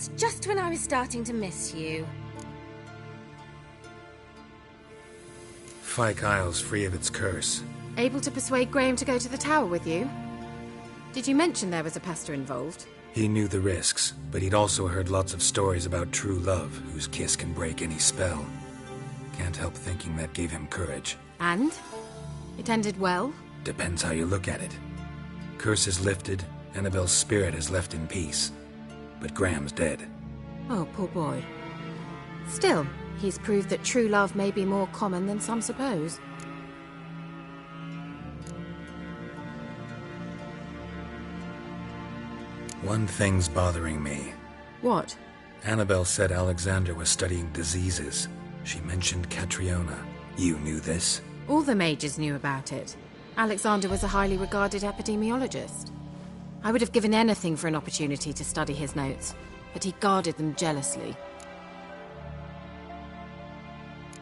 left, just when I was starting to miss you. Fyke Isle's free of its curse. Able to persuade Graham to go to the tower with you? Did you mention there was a pester involved? He knew the risks, but he'd also heard lots of stories about true love, whose kiss can break any spell. Can't help thinking that gave him courage. And? It ended well? Depends how you look at it. Curse is lifted, Annabelle's spirit is left in peace. But Graham's dead. Oh, poor boy. Still, he's proved that true love may be more common than some suppose. One thing's bothering me. What? Annabelle said Alexander was studying diseases. She mentioned Catriona. You knew this? All the mages knew about it. Alexander was a highly regarded epidemiologist. I would have given anything for an opportunity to study his notes, but he guarded them jealously.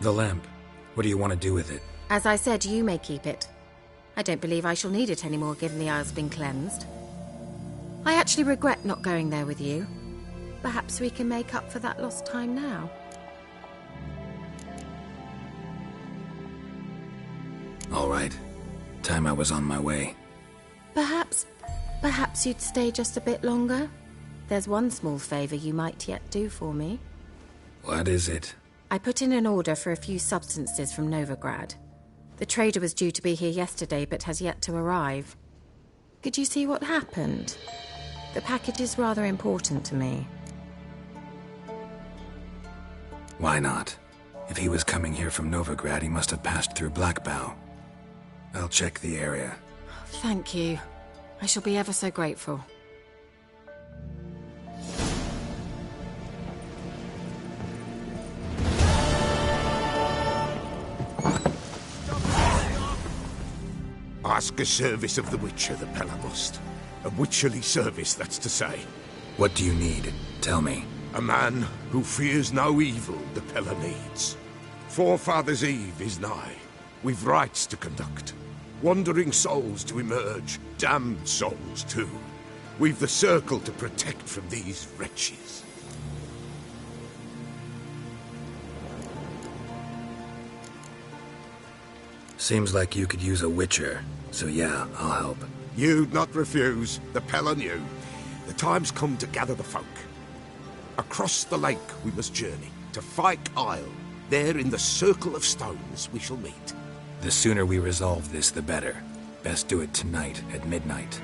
The lamp. What do you want to do with it? As I said, you may keep it. I don't believe I shall need it anymore, given the Isle's been cleansed. I actually regret not going there with you. Perhaps we can make up for that lost time now. All right. Time I was on my way. Perhaps you'd stay just a bit longer? There's one small favor you might yet do for me. What is it? I put in an order for a few substances from Novigrad. The trader was due to be here yesterday, but has yet to arrive. Could you see what happened? The package is rather important to me. Why not? If he was coming here from Novigrad, he must have passed through Blackbow. I'll check the area. Thank you. I shall be ever so grateful. Ask a service of the Witcher, the Pella must. A witcherly service, that's to say. What do you need? Tell me. A man who fears no evil the Pella needs. Forefathers' Eve is nigh. We've rites to conduct. Wandering souls to emerge. Damned souls, too. We've the circle to protect from these wretches. Seems like you could use a witcher, so yeah, I'll help. You'd not refuse. The Pella knew. The time's come to gather the folk. Across the lake we must journey, to Fyke Isle. There in the circle of stones we shall meet. The sooner we resolve this, the better. Best do it tonight at midnight.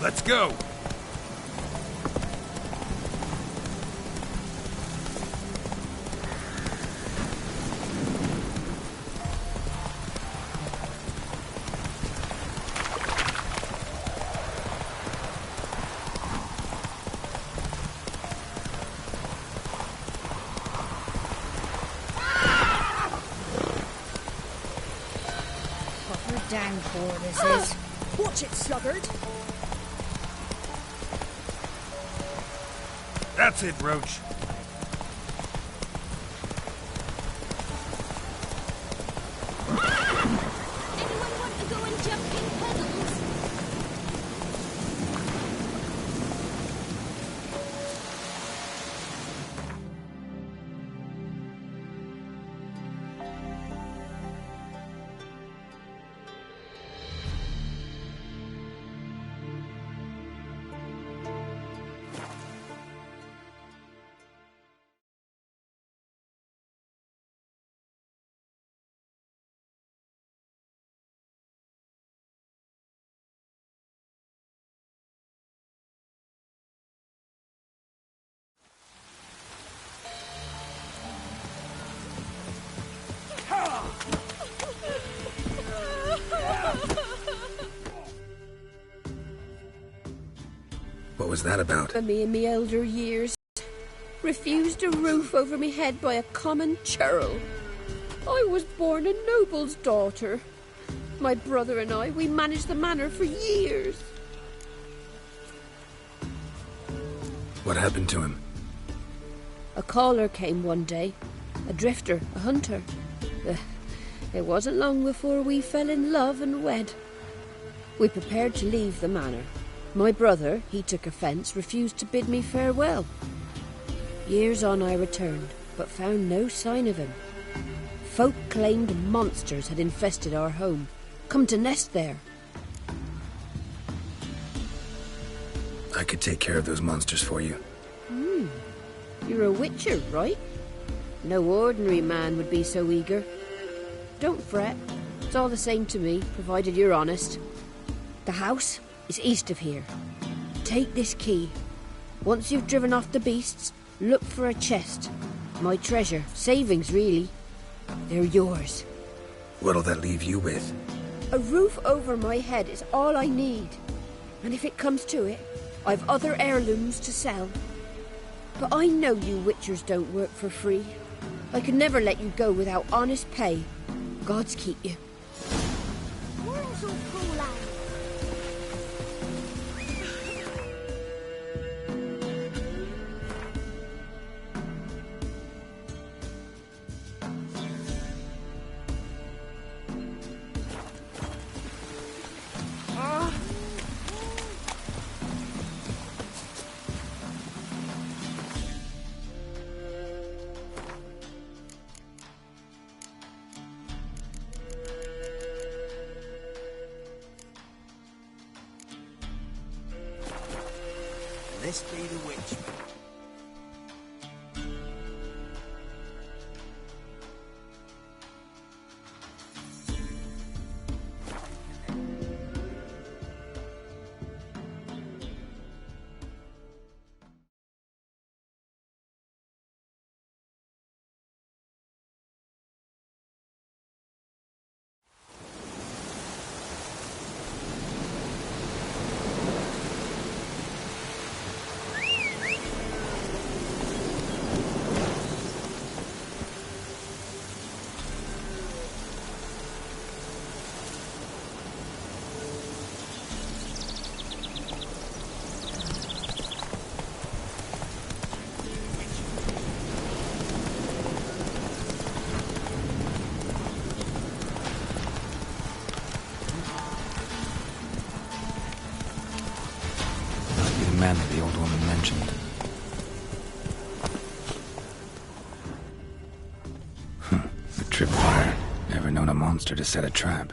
Let's go! Proper downpour this is. Watch it, sluggard! That's it, Roach. Anyone want to go and jump in puddles? What was that about? Me in me elder years. Refused a roof over me head by a common churl. I was born a noble's daughter. My brother and I, we managed the manor for years. What happened to him? A caller came one day. A drifter, a hunter. It wasn't long before we fell in love and wed. We prepared to leave the manor. My brother, he took offence, refused to bid me farewell. Years on I returned, but found no sign of him. Folk claimed monsters had infested our home, come to nest there. I could take care of those monsters for you. You're a witcher, right? No ordinary man would be so eager. Don't fret. It's all the same to me, provided you're honest. The house is east of here. Take this key. Once you've driven off the beasts, look for a chest. My treasure. Savings, really. They're yours. What'll that leave you with? A roof over my head is all I need. And if it comes to it, I've other heirlooms to sell. But I know you witchers don't work for free. I could never let you go without honest pay. Gods keep you. This be the witch. Man that the old woman mentioned. The tripwire. Never known a monster to set a trap.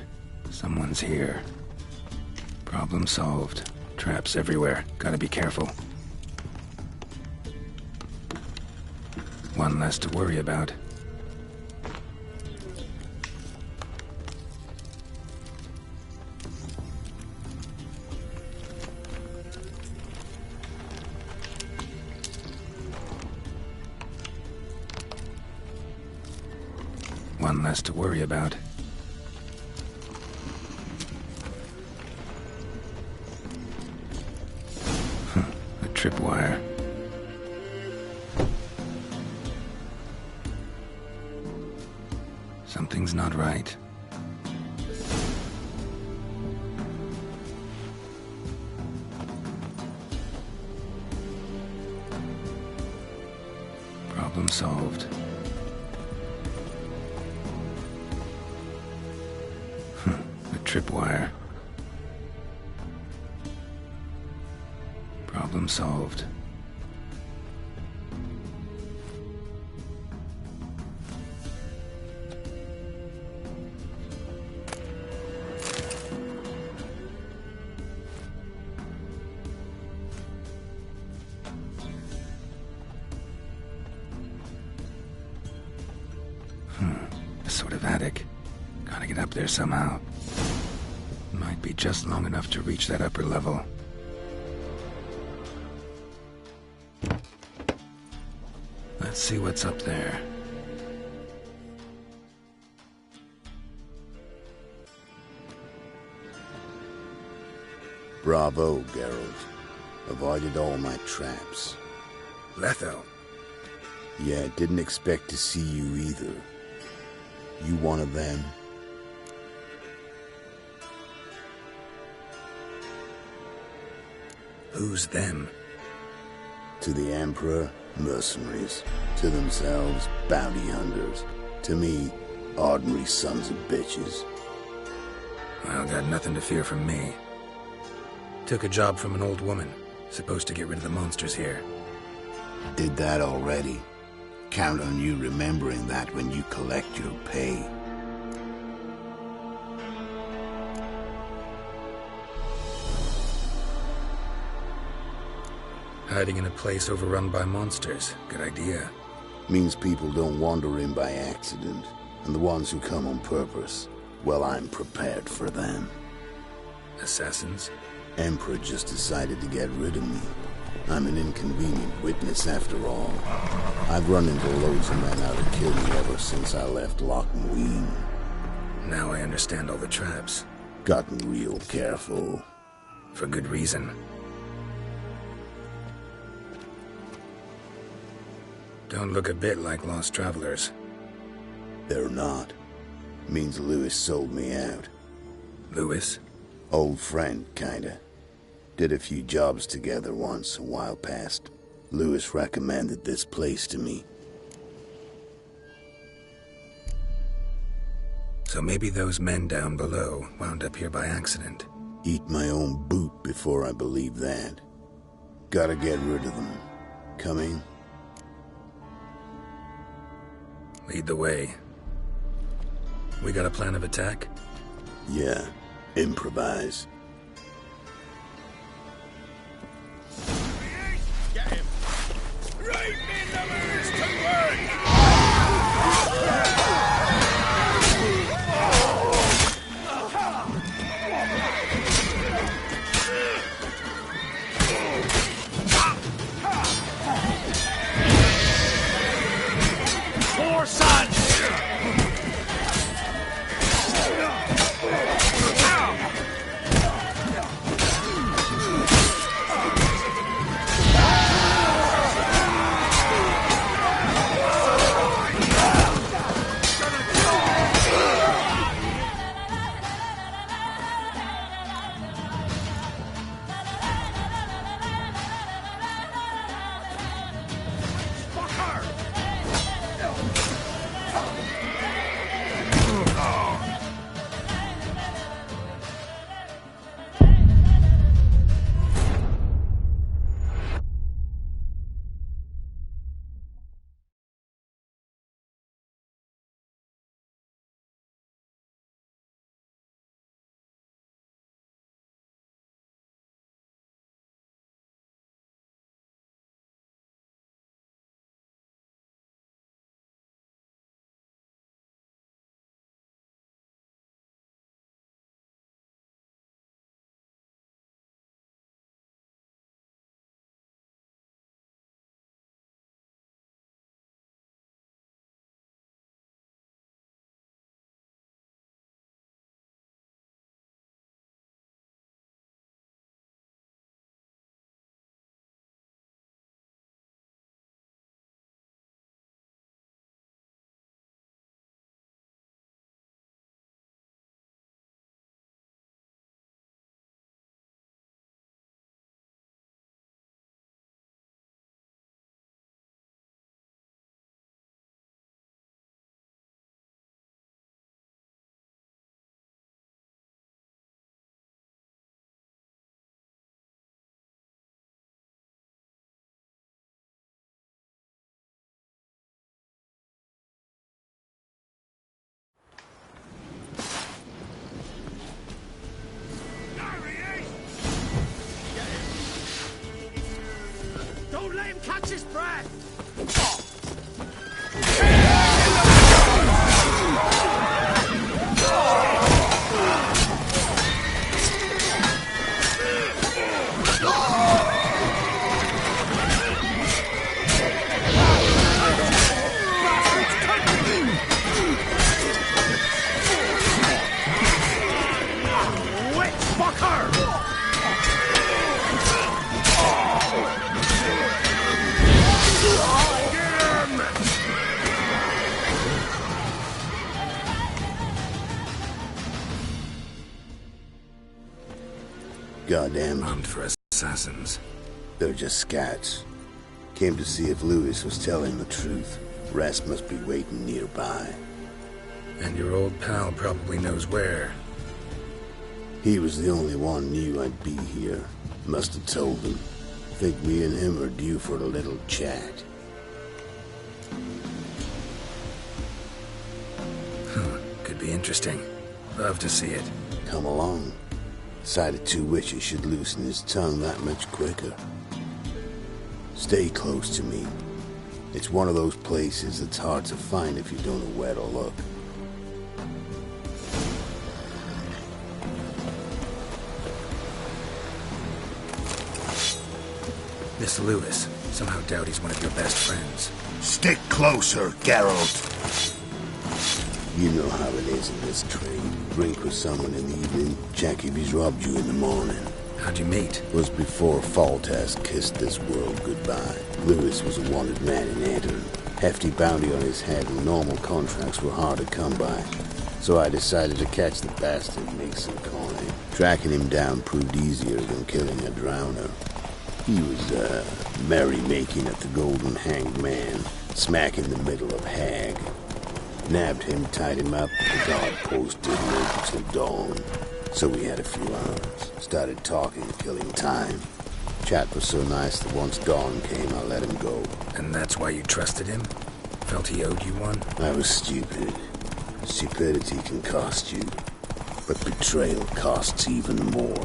Someone's here. Problem solved. Traps everywhere. Gotta be careful. One less to worry about. One less to worry about. A tripwire. Something's not right. Problem solved. Tripwire. Problem solved. A sort of attic. Gotta get up there somehow. Might be just long enough to reach that upper level. Let's see what's up there. Bravo, Geralt. Avoided all my traps. Letho. Yeah, didn't expect to see you either. You one of them? Who's them? To the Emperor, mercenaries. To themselves, bounty hunters. To me, ordinary sons of bitches. Well, got nothing to fear from me. Took a job from an old woman. Supposed to get rid of the monsters here. Did that already. Count on you remembering that when you collect your pay. Hiding in a place overrun by monsters. Good idea. Means people don't wander in by accident. And the ones who come on purpose, well, I'm prepared for them. Assassins? Emperor just decided to get rid of me. I'm an inconvenient witness after all. I've run into loads of men out to kill me ever since I left Loch and Ween. Now I understand all the traps. Gotten real careful. For good reason. Don't look a bit like lost travelers. They're not. Means Lewis sold me out. Lewis? Old friend, kinda. Did a few jobs together once, a while past. Lewis recommended this place to me. So maybe those men down below wound up here by accident. Eat my own boot before I believe that. Gotta get rid of them. Coming? Lead the way. We got a plan of attack? Yeah. Improvise. Get him! Right in the mirrors to work! Four sons! Don't let him catch his breath! Witch fucker! Goddamn, Armed for assassins. they're just scouts. Came to see if Lewis was telling the truth. Rest must be waiting nearby. And your old pal probably knows where. He was the only one knew I'd be here. Must have told him. Think me and him are due for a little chat. Could be interesting. Love to see it. Come along. Sight of two witches should loosen his tongue that much quicker. Stay close to me. It's one of those places that's hard to find if you don't know where to look. This Lewis. Somehow doubt he's one of your best friends. Stick closer, Geralt. You know how it is in this trade. Drink with someone in the evening, check if he's robbed you in the morning. How'd you meet? Was before Faltas kissed this world goodbye. Lewis was a wanted man in Antrim. Hefty bounty on his head and normal contracts were hard to come by. So I decided to catch the bastard and make some coin. Tracking him down proved easier than killing a drowner. He was, merry-making at the Golden Hanged Man, smack in the middle of Hag. Nabbed him, tied him up, the guard posted and waited till dawn. So we had a few hours. Started talking, killing time. Chat was so nice that once dawn came, I let him go. And that's why you trusted him? Felt he owed you one? I was stupid. Stupidity can cost you, but betrayal costs even more.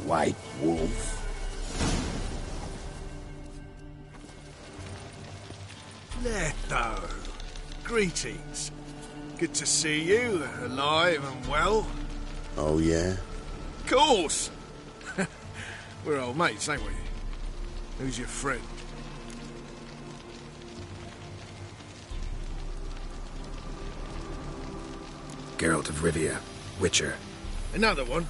White Wolf. Leto. Greetings. Good to see you, alive and well. Oh, yeah? Of course. We're old mates, ain't we? Who's your friend? Geralt of Rivia. Witcher. Another one?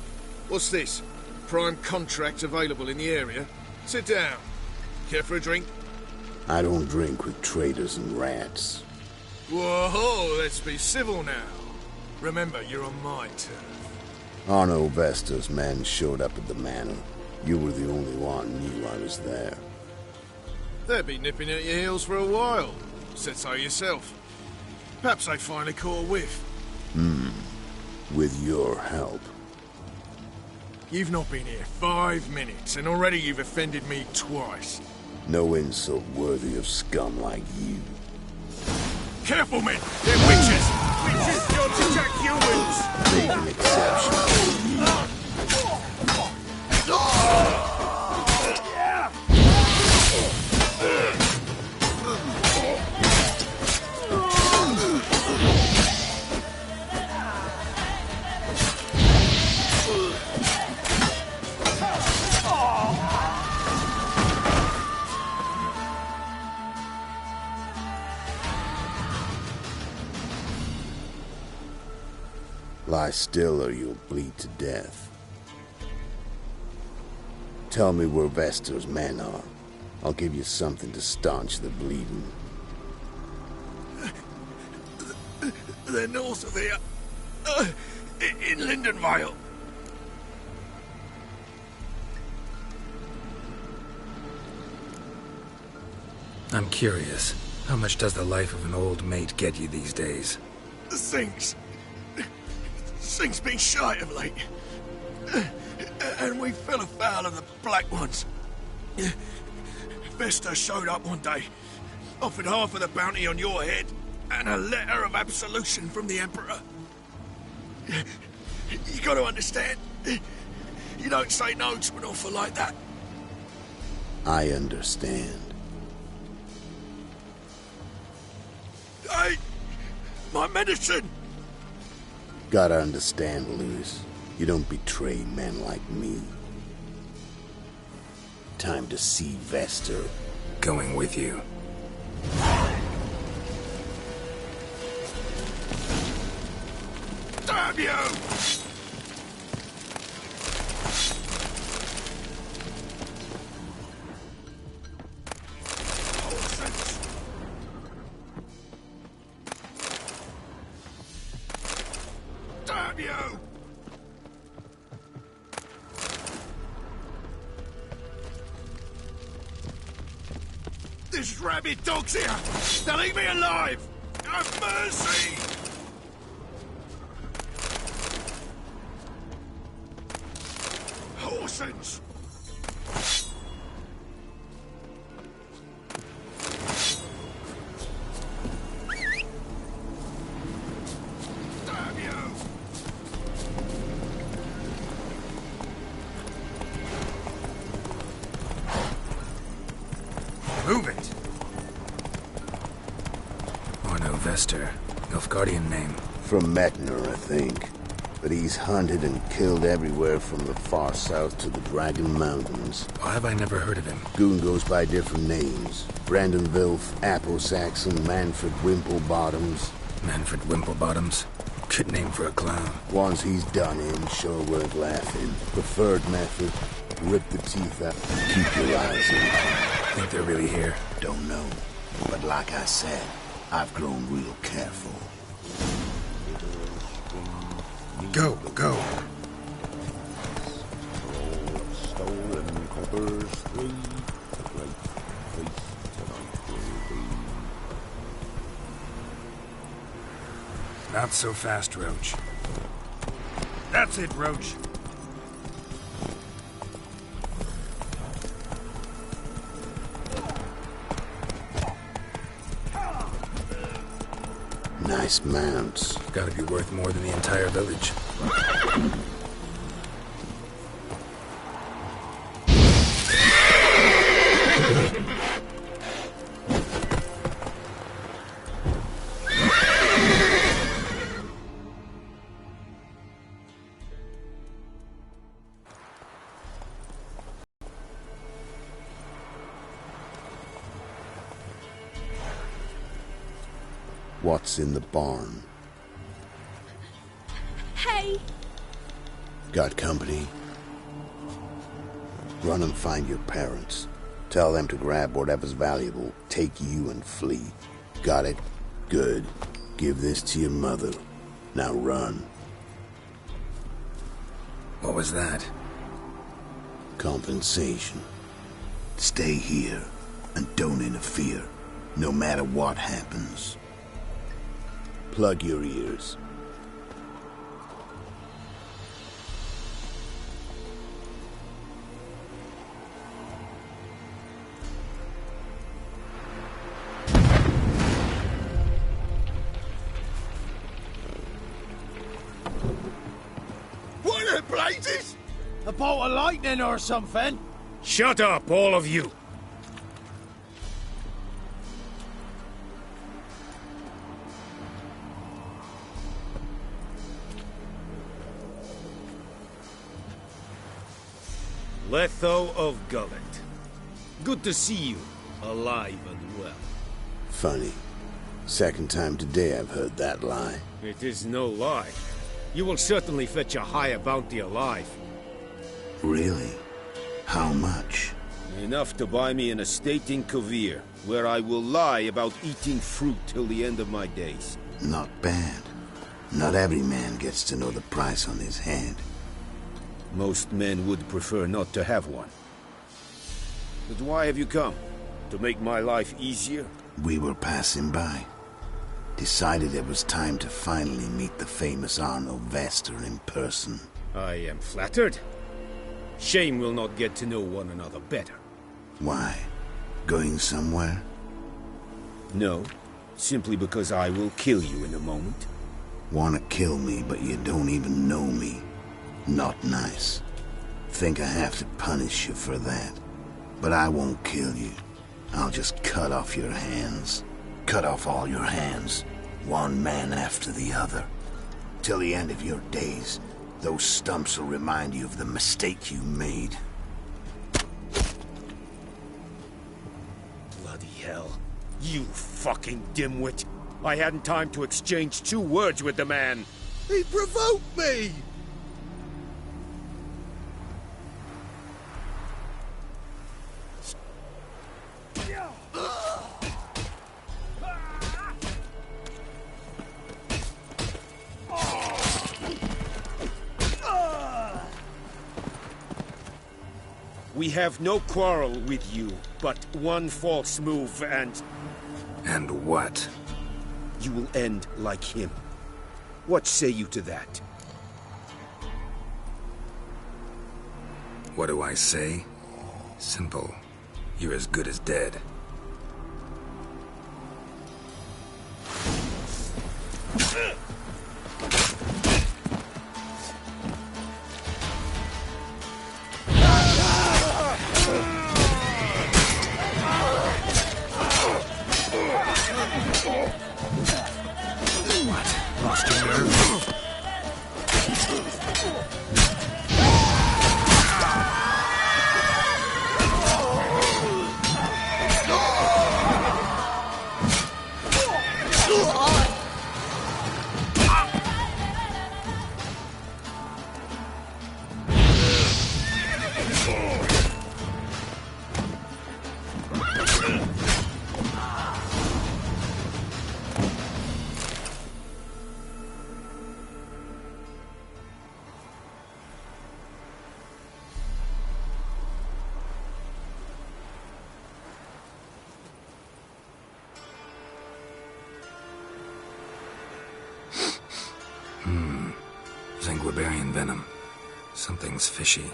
What's this? Prime contract available in the area? Sit down. Care for a drink? I don't drink with traitors and rats. Whoa, let's be civil now. Remember, you're on my turf. Arno Vestas' men showed up at the manor. You were the only one knew I was there. They'll be nipping at your heels for a while. Said so yourself. Perhaps they finally caught a whiff. With your help. You've not been here 5 minutes, and already you've offended me twice. No insult worthy of scum like you. Careful, men! They're witches! Witches don't attack humans! Make an exception. Lie still or you'll bleed to death. Tell me where Vestar's men are. I'll give you something to staunch the bleeding. They're north of here. In Lindenvale. I'm curious. How much does the life of an old mate get you these days? Things been shy of late. And we fell afoul of the Black Ones. Vesta showed up one day, offered half of the bounty on your head, and a letter of absolution from the Emperor. You got to understand, You don't say no to an offer like that. I understand. Hey! My medicine! Gotta understand, Lewis. You don't betray men like me. Time to see Vester. Going with you. Damn you! Damn you! This rabid dog's here! Now leave me alive! Have mercy! Horsens! Damn you! Move it! Orno Vester. Nilfgaardian name. From Metner, I think. But he's hunted and killed everywhere from the far south to the Dragon Mountains. Why have I never heard of him? Goon goes by different names. Brandon Vilf, Apple Saxon, Manfred Wimplebottoms. Manfred Wimplebottoms. Good name for a clown. Ones he's done in, sure worth laughing. Preferred method, rip the teeth out. Keep your eyes open. Think they're really here? Don't know. But like I said, I've grown real careful. Go, go. Stolen coppers, 3. The great feast tonight will be. Not so fast, Roach. That's it, Roach. Nice mounts. Gotta be worth more than the entire village. What's in the barn? Hey! Got company? Run and find your parents. Tell them to grab whatever's valuable, take you and flee. Got it? Good. Give this to your mother. Now run. What was that? Compensation. Stay here and don't interfere, no matter what happens. Plug your ears. What the blazes? A bolt of lightning or something? Shut up, all of you! Letho of Gullet. Good to see you, alive and well. Funny. Second time today I've heard that lie. It is no lie. You will certainly fetch a higher bounty alive. Really? How much? Enough to buy me an estate in Kovir, where I will lie about eating fruit till the end of my days. Not bad. Not every man gets to know the price on his head. Most men would prefer not to have one. But why have you come? To make my life easier? We were passing by. Decided it was time to finally meet the famous Arno Vester in person. I am flattered. Shame we'll not get to know one another better. Why? Going somewhere? No, simply because I will kill you in a moment. Wanna kill me, but you don't even know me. Not nice. think I have to punish you for that. But I won't kill you. I'll just cut off your hands. Cut off all your hands, one man after the other. Till the end of your days, those stumps will remind you of the mistake you made. Bloody hell. You fucking dimwit. I hadn't time to exchange 2 words with the man. He provoked me! We have no quarrel with you, but one false move and... And what? You will end like him. What say you to that? What do I say? Simple. You're as good as dead. Lost your nerve? Zanguibarian venom. Something's fishy.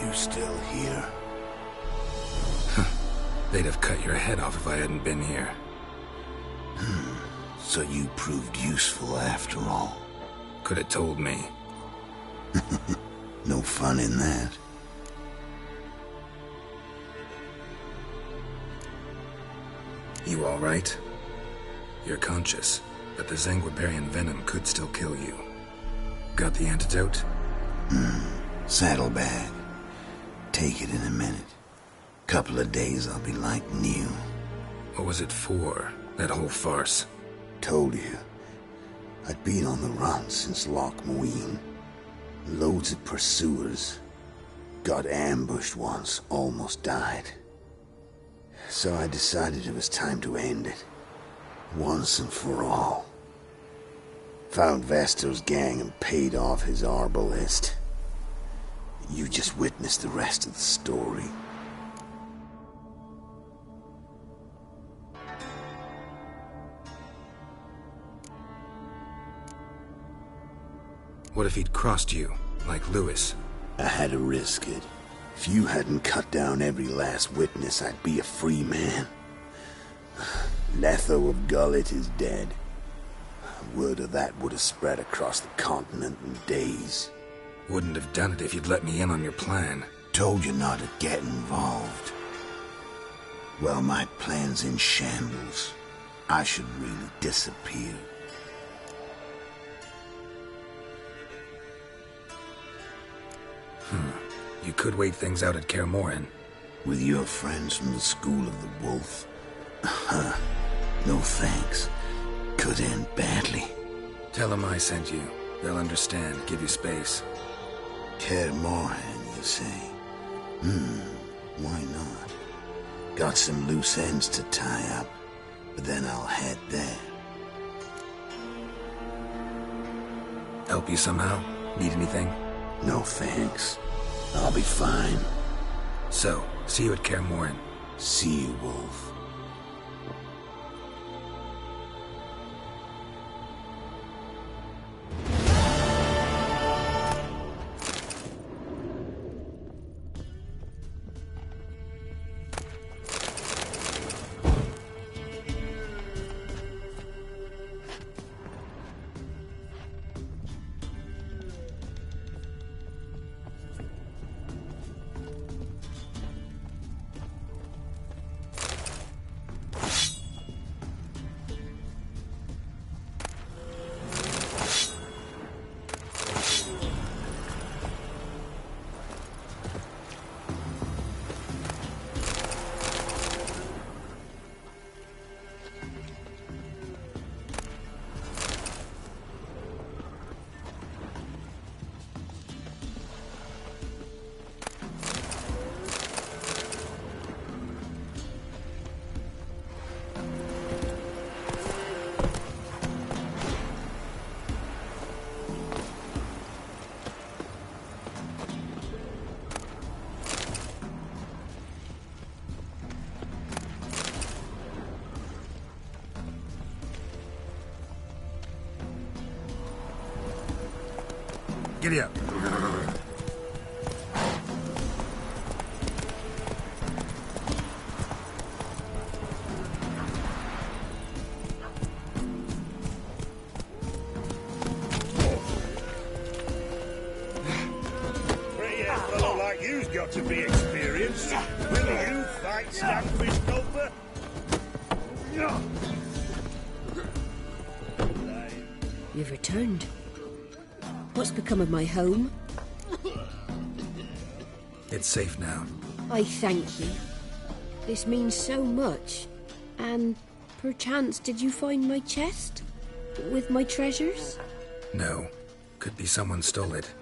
You still here? They'd have cut your head off if I hadn't been here. So you proved useful after all. Could have told me. No fun in that. You all right? You're conscious, but the Zanguibarian venom could still kill you. Got the antidote? Saddlebag. Take it in a minute. Couple of days I'll be like new. What was it for, that whole farce? Told you. I'd been on the run since Loch Muin. Loads of pursuers. Got ambushed once, almost died. So I decided it was time to end it. Once and for all. Found Vestor's gang and paid off his arbalist. You just witnessed the rest of the story. What if he'd crossed you, like Lewis? I had to risk it. If you hadn't cut down every last witness, I'd be a free man. Letho of Gullet is dead. Word of that would have spread across the continent in days. Wouldn't have done it if you'd let me in on your plan. Told you not to get involved. Well, my plan's in shambles. I should really disappear. You could wait things out at Kaer Morhen. With your friends from the School of the Wolf? No thanks. Could end badly. Tell them I sent you. They'll understand, give you space. Kaer Morhen, you say? Why not? Got some loose ends to tie up, but then I'll head there. Help you somehow? Need anything? No thanks. I'll be fine. So, see you at Kaer Morhen. See you, Wolf. Giddy up. Pretty fellow like you's got to be experienced. Will you fight Stanfish Gulper? You've returned. What's become of my home? It's safe now. I thank you. This means so much. And perchance did you find my chest? With my treasures? No. Could be someone stole it.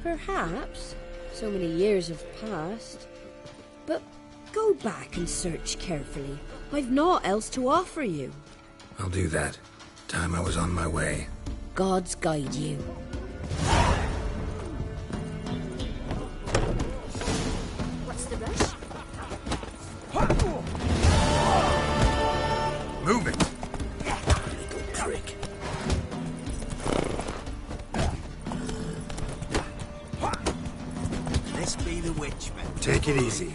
Perhaps. So many years have passed. But go back and search carefully. I've naught else to offer you. I'll do that. Time I was on my way. Gods guide you. What's the rush? Move it! Little trick. This be the witchman. Take it easy.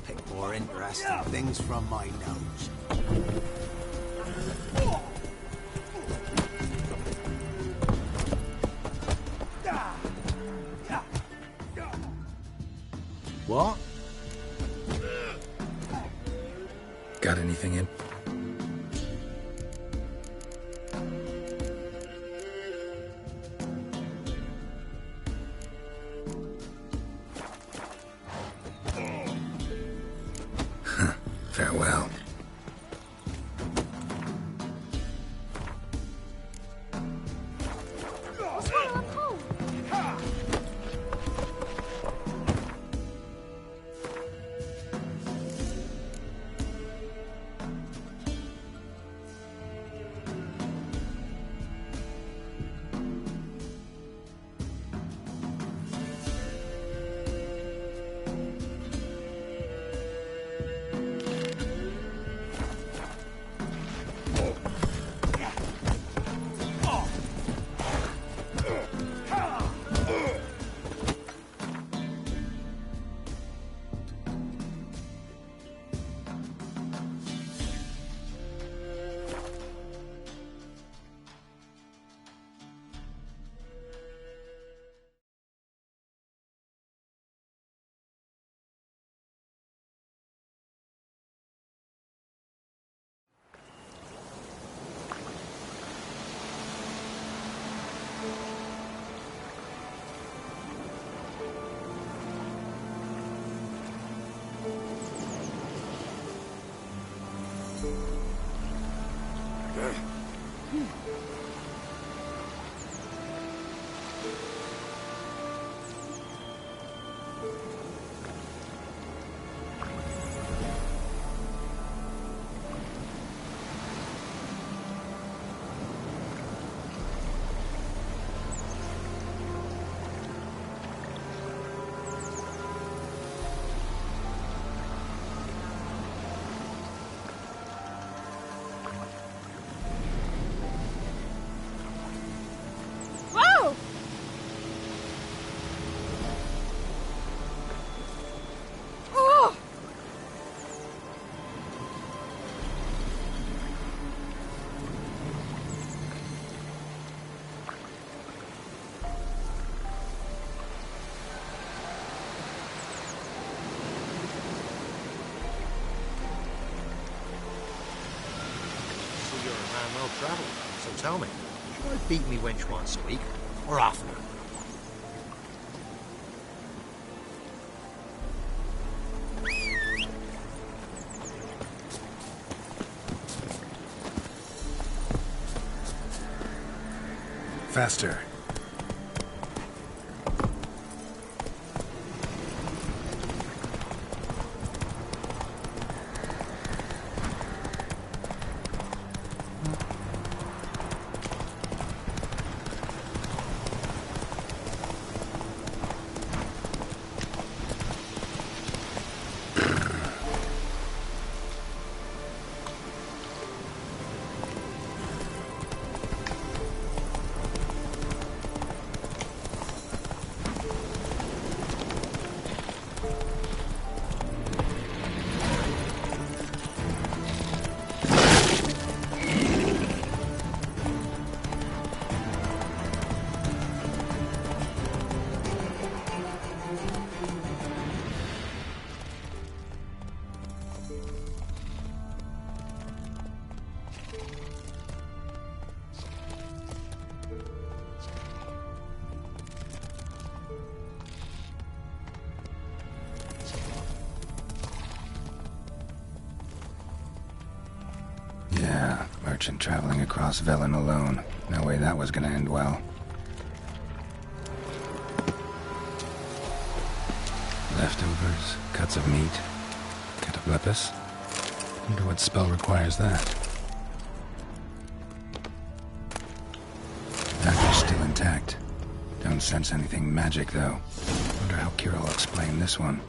Pick more interesting things from my nose. What? Got anything in? Farewell. travel, so tell me, should I beat me wench once a week, or oftener? Faster. Yeah, merchant traveling across Velen alone. No way that was gonna end well. Leftovers, cuts of meat, cataplepis. Wonder what spell requires that. Dagger's still intact. Don't sense anything magic, though. Wonder how Kira will explain this one.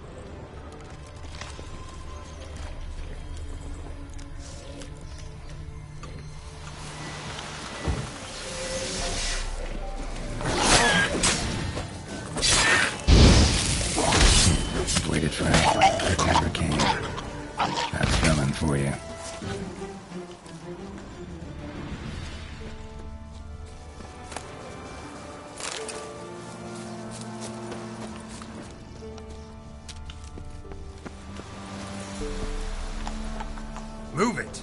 Waited for it. It never came. That's Velen for you. Move it!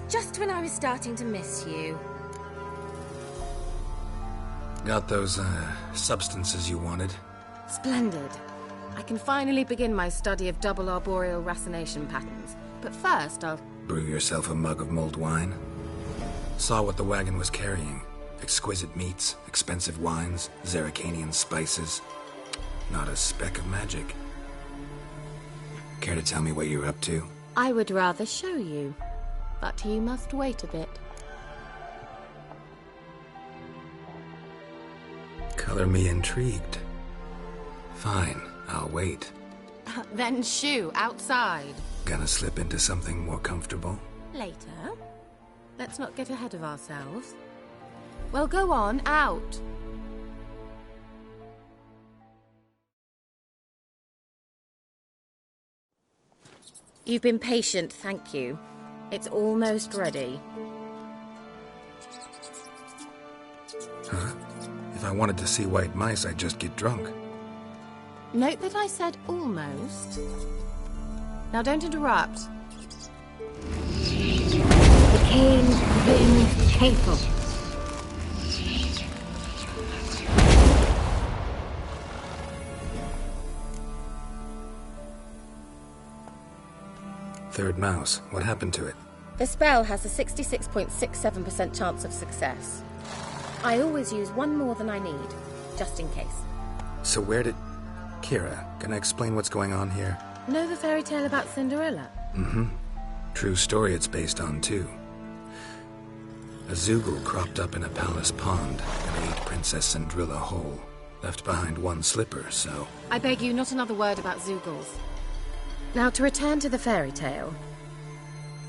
Just when I was starting to miss you. Got those, substances you wanted? Splendid. I can finally begin my study of double arboreal racination patterns. But first, I'll... Brew yourself a mug of mulled wine? Saw what the wagon was carrying. Exquisite meats, expensive wines, Zerrikanian spices. Not a speck of magic. Care to tell me what you're up to? I would rather show you. But you must wait a bit. Color me intrigued. Fine, I'll wait. Then shoo, outside. Gonna slip into something more comfortable? Later. Let's not get ahead of ourselves. Well, go on, out. You've been patient, thank you. It's almost ready. Huh? If I wanted to see white mice, I'd just get drunk. Note that I said almost. Now don't interrupt. The cane's been faithful. Third mouse. What happened to it? The spell has a 66.67% chance of success. I always use one more than I need, just in case. So where did... Kira, can I explain what's going on here? Know the fairy tale about Cinderella? Mm-hmm. True story it's based on, too. A Zoogle cropped up in a palace pond and ate Princess Cindrilla whole. Left behind one slipper, so... I beg you, not another word about Zoogles. Now, to return to the fairy tale.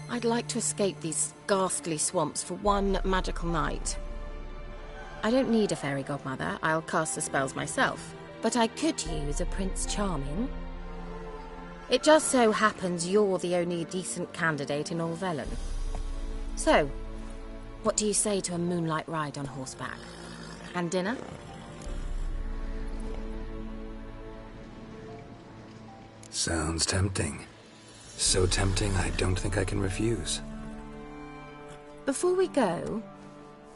I'd like to escape these ghastly swamps for one magical night. I don't need a fairy godmother, I'll cast the spells myself. But I could use a Prince Charming. It just so happens you're the only decent candidate in all Velen. So, what do you say to a moonlight ride on horseback? And dinner? Sounds tempting. So tempting, I don't think I can refuse. Before we go,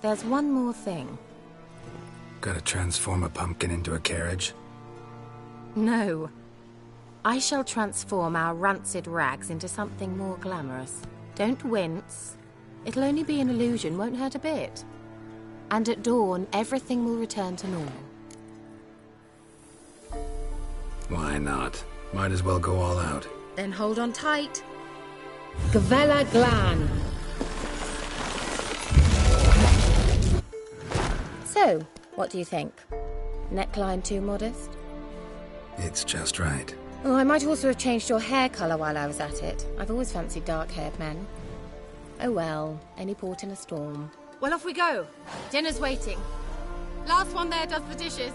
there's one more thing. Gotta transform a pumpkin into a carriage? No. I shall transform our rancid rags into something more glamorous. Don't wince. It'll only be an illusion, won't hurt a bit. And at dawn, everything will return to normal. Why not? Might as well go all out. Then hold on tight. Gavella Glan. So, what do you think? Neckline too modest? It's just right. Oh, I might also have changed your hair colour while I was at it. I've always fancied dark-haired men. Oh well, any port in a storm. Well, off we go. Dinner's waiting. Last one there does the dishes.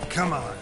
Come on.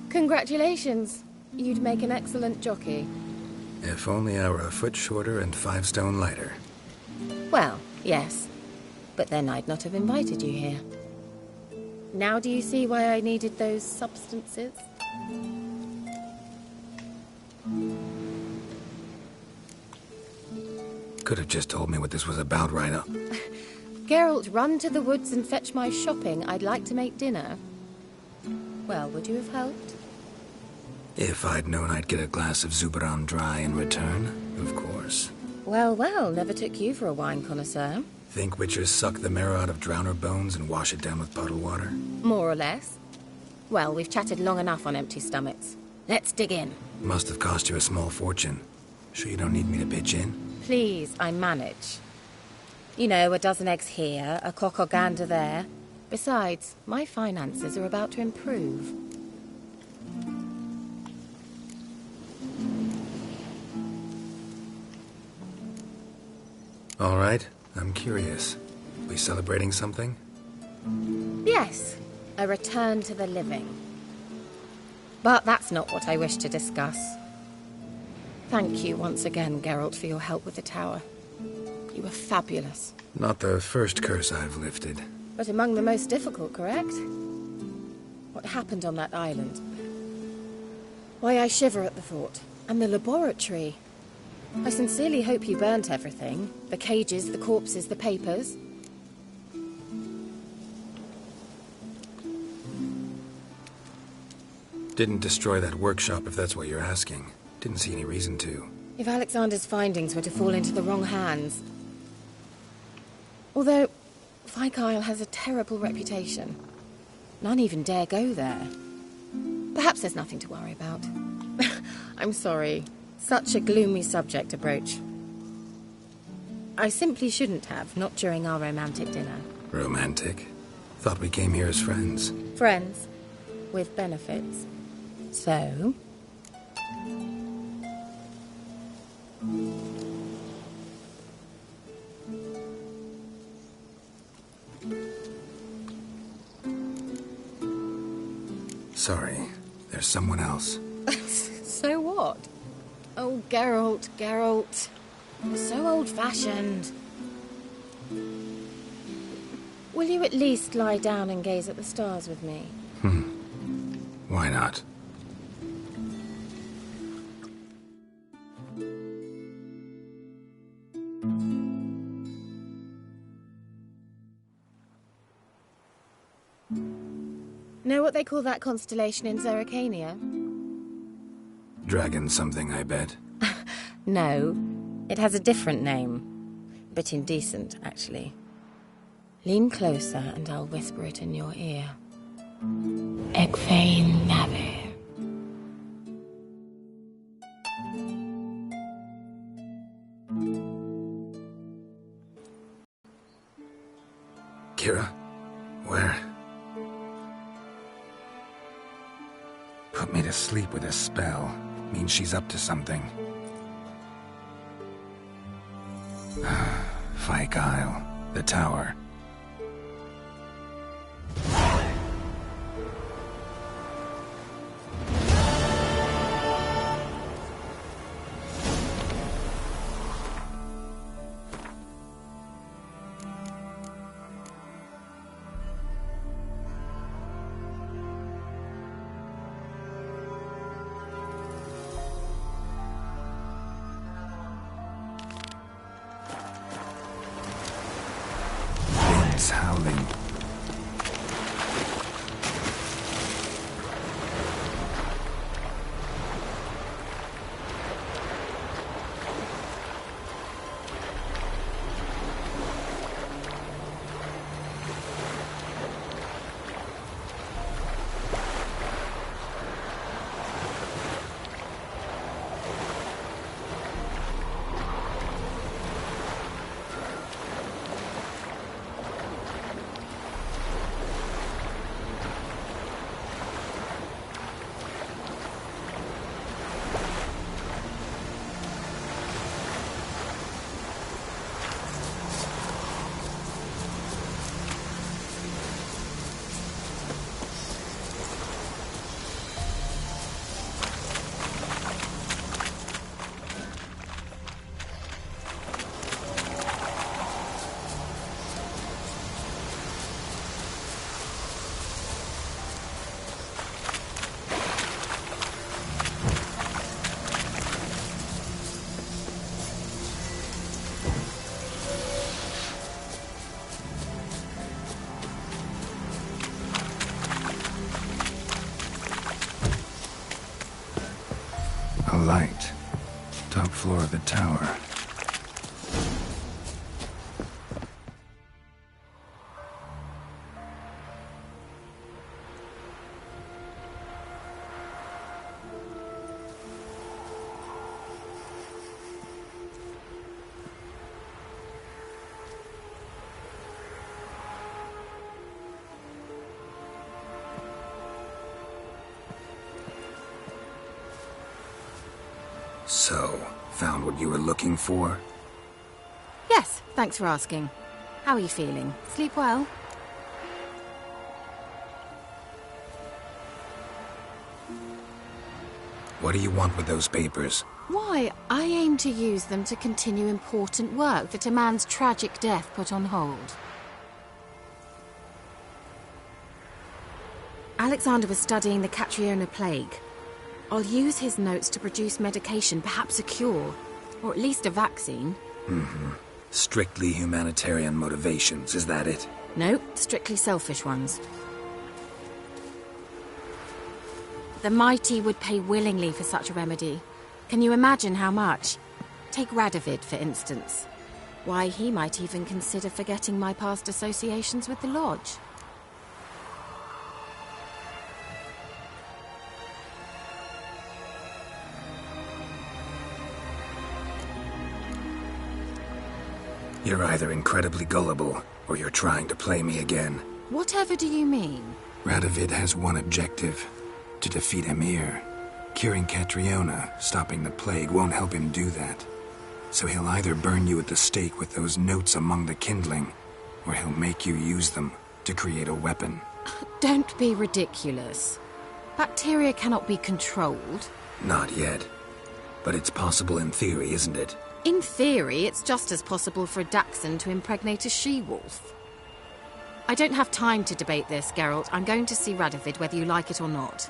Congratulations. You'd make an excellent jockey. If only I were a foot shorter and 5 stone lighter. Well, yes. But then I'd not have invited you here. Now do you see why I needed those substances? Could have just told me what this was about right up. Geralt, run to the woods and fetch my shopping. I'd like to make dinner. Well, would you have helped? If I'd known I'd get a glass of Zubaran dry in return, of course. Well, well, never took you for a wine connoisseur. Think witchers suck the marrow out of drowner bones and wash it down with puddle water? More or less. Well, we've chatted long enough on empty stomachs. Let's dig in. Must have cost you a small fortune. Sure you don't need me to pitch in? Please, I manage. You know, a dozen eggs here, a cock or gander there. Besides, my finances are about to improve. All right, I'm curious. We celebrating something? Yes, a return to the living. But that's not what I wish to discuss. Thank you once again, Geralt, for your help with the tower. You were fabulous. Not the first curse I've lifted. But among the most difficult, correct? What happened on that island? Why, I shiver at the thought. And the laboratory. I sincerely hope you burnt everything. The cages, the corpses, the papers. Didn't destroy that workshop, if that's what you're asking. Didn't see any reason to. If Alexander's findings were to fall into the wrong hands... Although, Vikyle has a terrible reputation. None even dare go there. Perhaps there's nothing to worry about. I'm sorry. Such a gloomy subject to broach. I simply shouldn't have, not during our romantic dinner. Romantic? Thought we came here as friends. Friends, with benefits. So? Sorry, there's someone else. So what? Oh, Geralt, Geralt. You're so old-fashioned. Will you at least lie down and gaze at the stars with me? Why not? Know what they call that constellation in Zerrikania? Dragon something, I bet. No, it has a different name. A bit indecent, actually. Lean closer and I'll whisper it in your ear. Egfain Nave. Kira? Where? Put me to sleep with a spell. Means she's up to something. Fyke Isle. The tower. Winds howling. A light. Top floor of the tower. So, found what you were looking for? Yes, thanks for asking. How are you feeling? Sleep well? What do you want with those papers? Why, I aim to use them to continue important work that a man's tragic death put on hold. Alexander was studying the Catriona plague. I'll use his notes to produce medication, perhaps a cure, or at least a vaccine. Strictly humanitarian motivations, is that it? No, strictly selfish ones. The mighty would pay willingly for such a remedy. Can you imagine how much? Take Radovid, for instance. Why, he might even consider forgetting my past associations with the Lodge. You're either incredibly gullible, or you're trying to play me again. Whatever do you mean? Radovid has one objective: to defeat Emir. Curing Catriona, stopping the plague, won't help him do that. So he'll either burn you at the stake with those notes among the kindling, or he'll make you use them to create a weapon. Don't be ridiculous. Bacteria cannot be controlled. Not yet. But it's possible in theory, isn't it? In theory, it's just as possible for a Dachshund to impregnate a she-wolf. I don't have time to debate this, Geralt. I'm going to see Radovid whether you like it or not.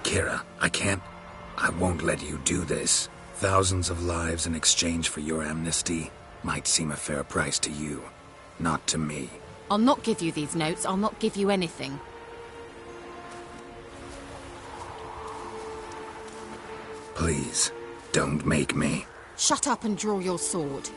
Kira, I won't let you do this. Thousands of lives in exchange for your amnesty might seem a fair price to you, not to me. I'll not give you these notes. I'll not give you anything. Please, don't make me. Shut up and draw your sword.